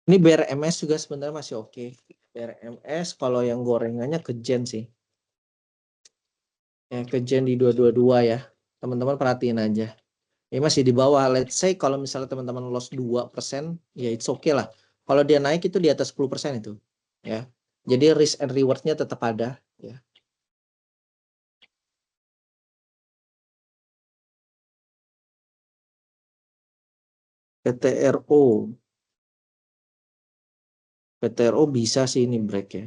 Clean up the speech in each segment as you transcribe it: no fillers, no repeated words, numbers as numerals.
Ini BRMS juga sebenarnya masih oke. BRMS kalau yang gorengannya Kejen sih. Ya, Kejen di 222 ya. Teman-teman perhatiin aja. Ini masih di bawah. Let's say kalau misalnya teman-teman loss 2%, ya it's okay lah. Kalau dia naik itu di atas 10% itu. Ya. Jadi risk and reward-nya tetap ada. Ya. PTRO. PTRO bisa sih ini break ya.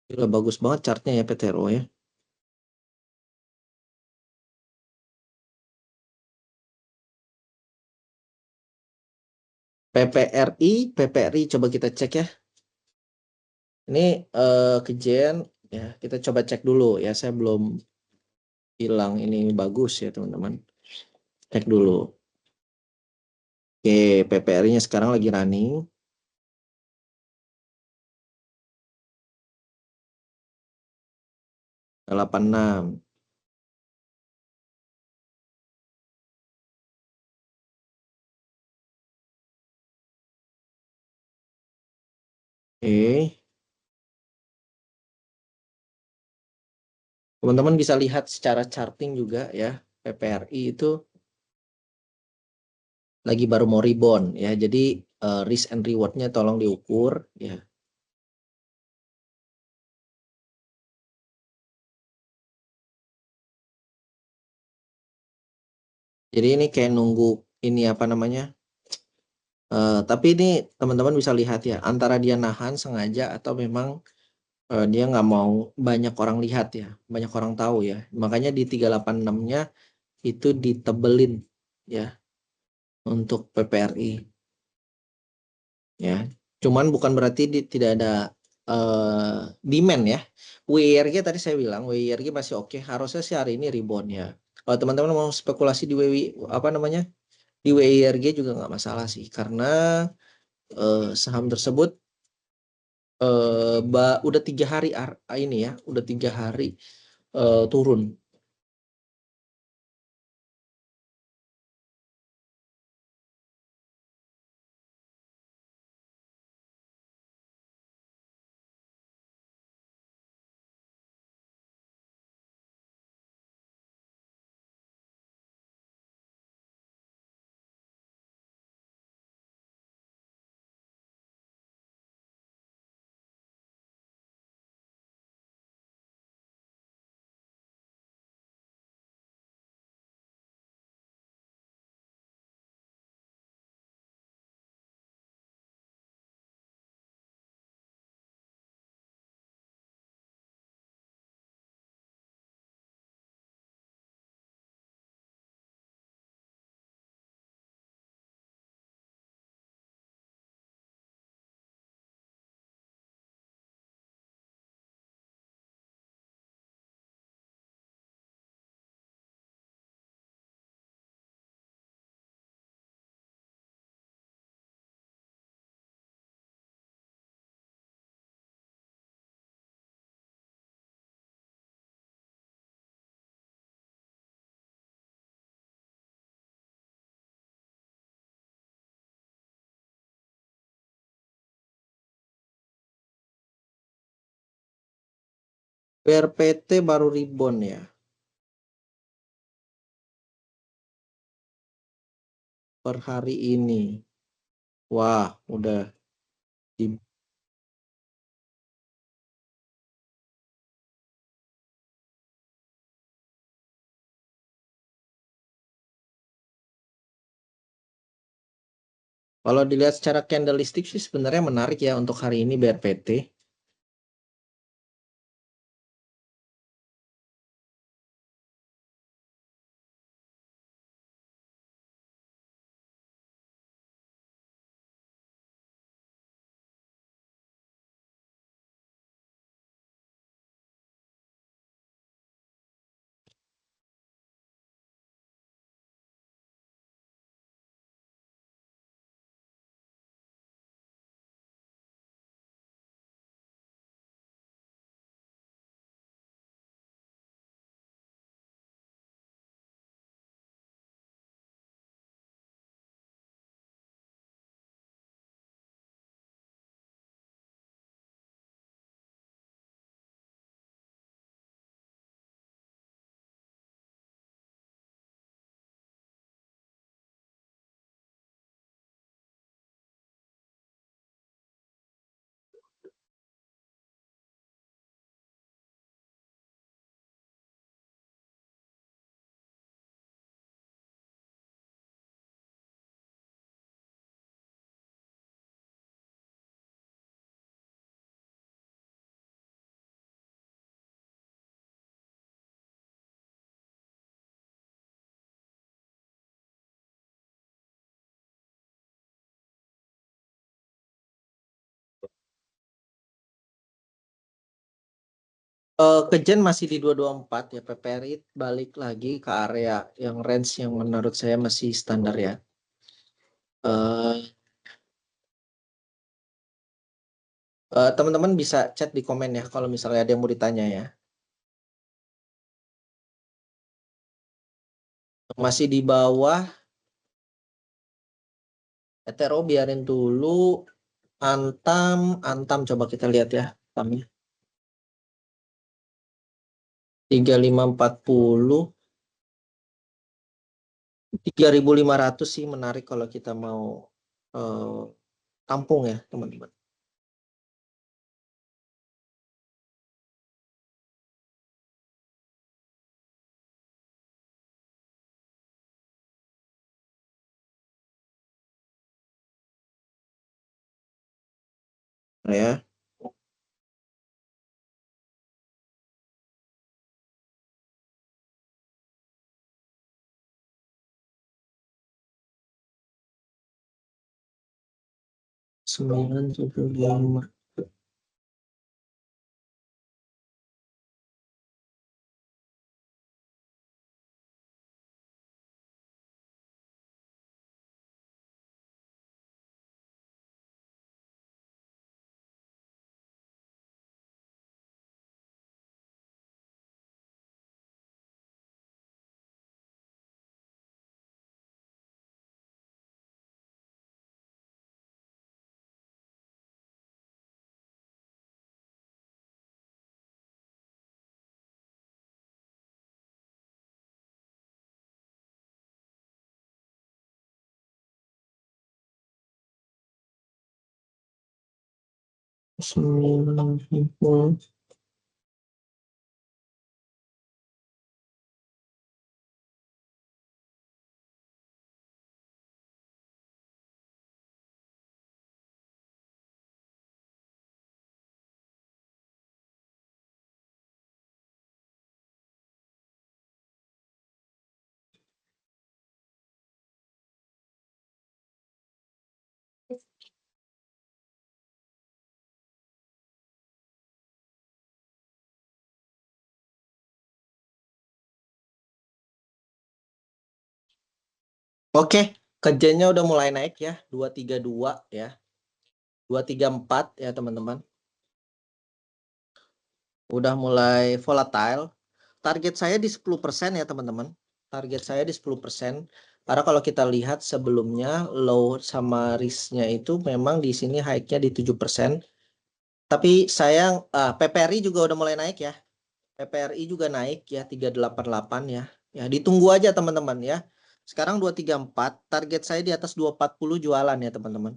Gila, bagus banget chartnya ya PTRO ya. PPRI coba kita cek ya. Ini Kejen ya, kita coba cek dulu ya. Saya belum bilang ini bagus ya teman-teman. Cek dulu. Oke, PPRI-nya sekarang lagi running. 86. Oke. Teman-teman bisa lihat secara charting juga ya. PPRI itu lagi baru mau rebound ya. Jadi risk and reward-nya tolong diukur ya. Jadi ini kayak nunggu ini apa namanya? Tapi ini teman-teman bisa lihat ya, antara dia nahan sengaja atau memang dia nggak mau banyak orang lihat ya, banyak orang tahu ya. Makanya di 386-nya itu ditebelin ya untuk PPRI ya. Cuman bukan berarti tidak ada demand ya. WIRG tadi saya bilang WIRG masih oke, harusnya sih hari ini rebound ya. Kalau teman-teman mau spekulasi di apa namanya? Di WIRG juga nggak masalah sih karena saham tersebut udah 3 hari ini ya, udah 3 hari turun. PRPT baru rebound ya per hari ini. Wah, udah di kalau dilihat secara candlestick sih sebenarnya menarik ya untuk hari ini BRPT. Kejadian masih di 224 ya, PPRI balik lagi ke area yang range yang menurut saya masih standar ya. Eh, Teman-teman bisa chat di komen ya kalau misalnya ada yang mau ditanya ya. Masih di bawah Etero biarin dulu. Antam, Antam coba kita lihat ya. Antamnya 3540, 3500 sih menarik kalau kita mau eh, tampung ya teman-teman. Nah, ya. 975. Sembilan puluh. Oke, kerjanya udah mulai naik ya, 232 ya, 234 ya teman-teman. Udah mulai volatile. Target saya di 10% ya teman-teman. Target saya di 10%. Karena kalau kita lihat sebelumnya low sama risknya itu memang di sini high-nya di 7%. Tapi sayang PPRI juga udah mulai naik ya. PPRI juga naik ya 388 ya. Ya ditunggu aja teman-teman ya. Sekarang 234, target saya di atas 240 jualan ya teman-teman.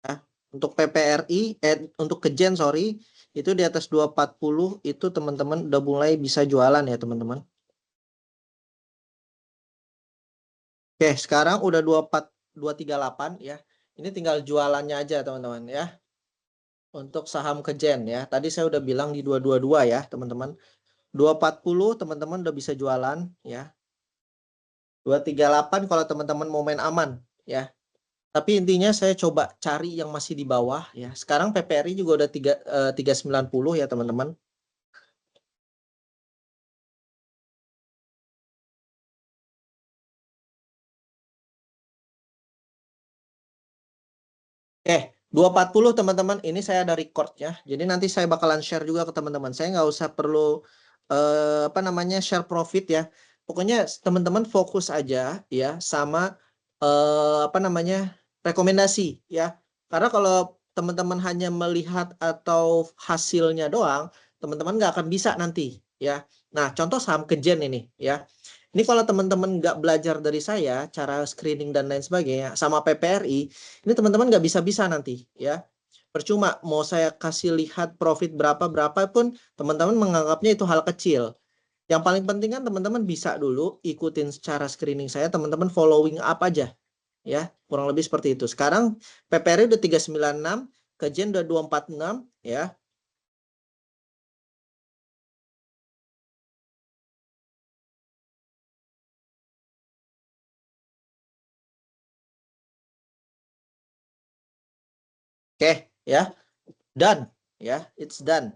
Ya. Untuk PPRI, untuk Kejen sorry, itu di atas 240 itu teman-teman udah mulai bisa jualan ya teman-teman. Oke, sekarang udah 24, 238 ya. Ini tinggal jualannya aja teman-teman ya. Untuk saham Kejen ya. Tadi saya udah bilang di 222 ya teman-teman. 240 teman-teman udah bisa jualan ya. 238 kalau teman-teman mau main aman ya. Tapi intinya saya coba cari yang masih di bawah ya. Sekarang PPRI juga udah 390 ya teman-teman. Eh, 240 teman-teman, ini saya ada recordnya. Jadi nanti saya bakalan share juga ke teman-teman. Saya nggak usah perlu apa namanya share profit ya. Pokoknya teman-teman fokus aja ya sama apa namanya rekomendasi ya. Karena kalau teman-teman hanya melihat atau hasilnya doang, teman-teman nggak akan bisa nanti ya. Nah, contoh saham Kejen ini ya. Ini kalau teman-teman nggak belajar dari saya, cara screening dan lain sebagainya, sama PPRI, ini teman-teman nggak bisa-bisa nanti ya. Percuma mau saya kasih lihat profit berapa-berapa pun teman-teman menganggapnya itu hal kecil. Yang paling penting kan teman-teman bisa dulu ikutin cara screening saya, teman-teman following up aja ya. Kurang lebih seperti itu. Sekarang PPRI udah 396, Kejen udah 246 ya. Oke, ya. Done, ya. It's done.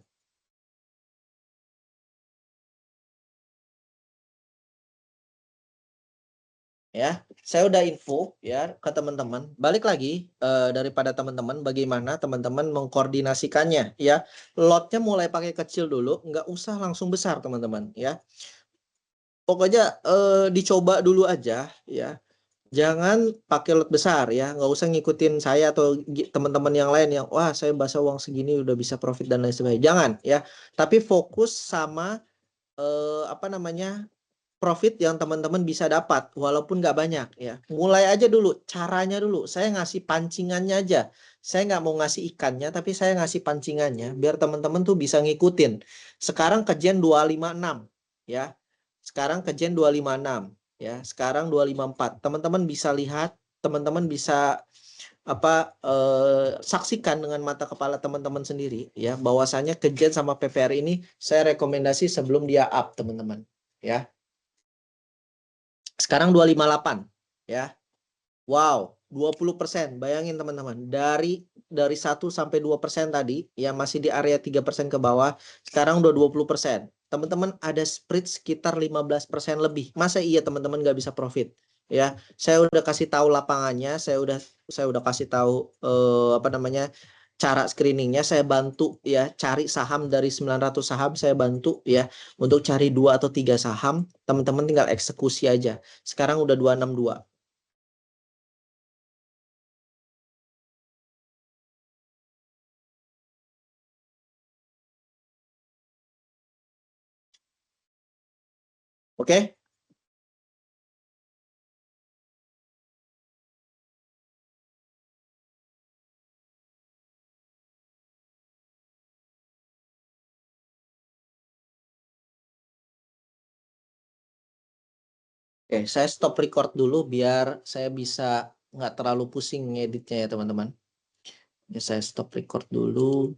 Ya, saya udah info ya ke teman-teman. Balik lagi daripada teman-teman, bagaimana teman-teman mengkoordinasikannya ya. Lotnya mulai pakai kecil dulu, nggak usah langsung besar teman-teman ya. Pokoknya dicoba dulu aja ya. Jangan pakai lot besar ya, nggak usah ngikutin saya atau teman-teman yang lain yang wah saya bahasa uang segini udah bisa profit dan lain sebagainya. Jangan ya. Tapi fokus sama apa namanya profit yang teman-teman bisa dapat walaupun nggak banyak ya. Mulai aja dulu caranya dulu. Saya ngasih pancingannya aja. Saya nggak mau ngasih ikannya tapi saya ngasih pancingannya biar teman-teman tuh bisa ngikutin. Sekarang kejadian 256 ya. Sekarang kejadian 256 ya. Sekarang 254. Teman-teman bisa lihat, teman-teman bisa apa saksikan dengan mata kepala teman-teman sendiri ya bahwasanya kejadian sama PPR ini saya rekomendasi sebelum dia up teman-teman ya. Sekarang 258 ya. Wow, 20%. Bayangin teman-teman, dari 1 sampai 2% tadi yang masih di area 3% ke bawah, sekarang udah 20%. Teman-teman ada spread sekitar 15% lebih. Masa iya teman-teman nggak bisa profit? Ya, saya udah kasih tahu lapangannya, saya udah kasih tahu apa namanya? Cara screeningnya saya bantu ya cari saham dari 900 saham saya bantu ya untuk cari 2 atau 3 saham teman-teman tinggal eksekusi aja sekarang udah 262. Oke. Oke, saya stop record dulu biar saya bisa nggak terlalu pusing ngeditnya ya teman-teman. Ya, saya stop record dulu.